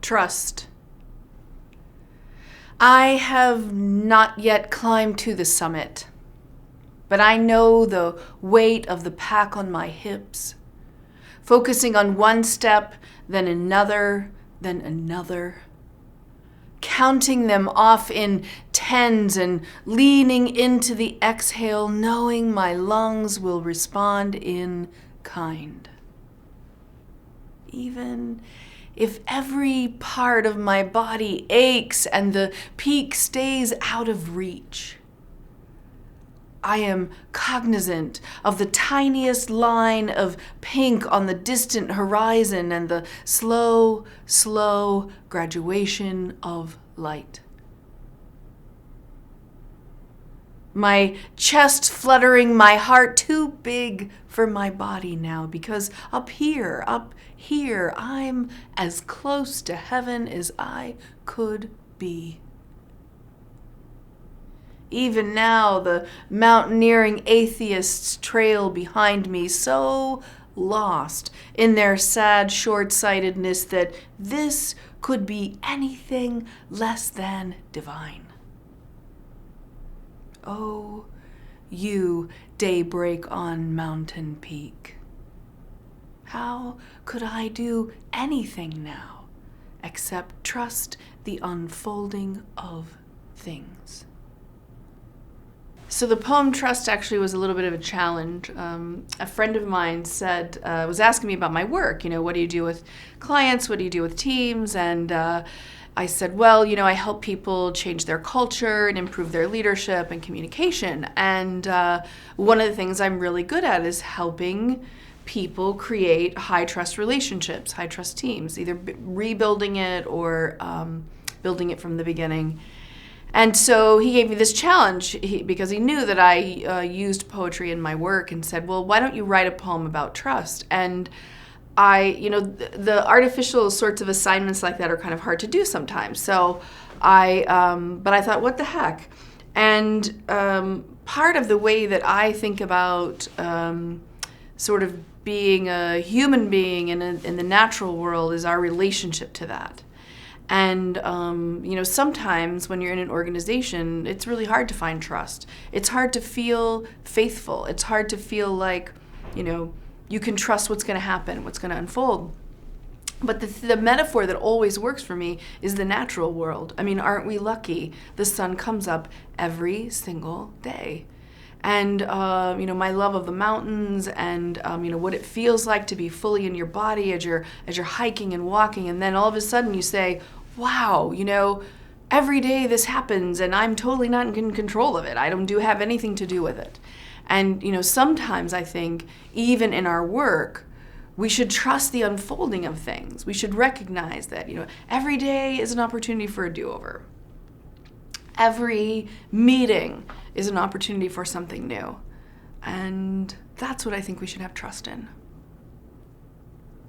Trust. I have not yet climbed to the summit, but I know the weight of the pack on my hips, focusing on one step, then another, counting them off in tens and leaning into the exhale, knowing my lungs will respond in kind. Even if every part of my body aches and the peak stays out of reach, I am cognizant of the tiniest line of pink on the distant horizon and the slow, slow graduation of light. My chest fluttering, my heart too big for my body now, because up here, I'm as close to heaven as I could be. Even now, the mountaineering atheists trail behind me, so lost in their sad short-sightedness that this could be anything less than divine. Oh, you daybreak on mountain peak. How could I do anything now except trust the unfolding of things? So the poem Trust actually was a little bit of a challenge. A friend of mine was asking me about my work. What do you do with clients? What do you do with teams? And I said, well, I help people change their culture and improve their leadership and communication. And one of the things I'm really good at is helping people create high trust relationships, high trust teams, either rebuilding it or building it from the beginning. And so he gave me this challenge because he knew that I used poetry in my work, and said, well, why don't you write a poem about trust? And the artificial sorts of assignments like that are kind of hard to do sometimes. So but I thought, what the heck? And part of the way that I think about sort of being a human being in the natural world is our relationship to that. And, sometimes when you're in an organization, it's really hard to find trust. It's hard to feel faithful. It's hard to feel like, you can trust what's going to happen, what's going to unfold. But the metaphor that always works for me is the natural world. I mean, aren't we lucky? The sun comes up every single day. And, my love of the mountains and, what it feels like to be fully in your body as you're hiking and walking. And then all of a sudden you say, wow, every day this happens and I'm totally not in control of it. I don't have anything to do with it. And, sometimes I think even in our work, we should trust the unfolding of things. We should recognize that, every day is an opportunity for a do-over. Every meeting is an opportunity for something new. And that's what I think we should have trust in.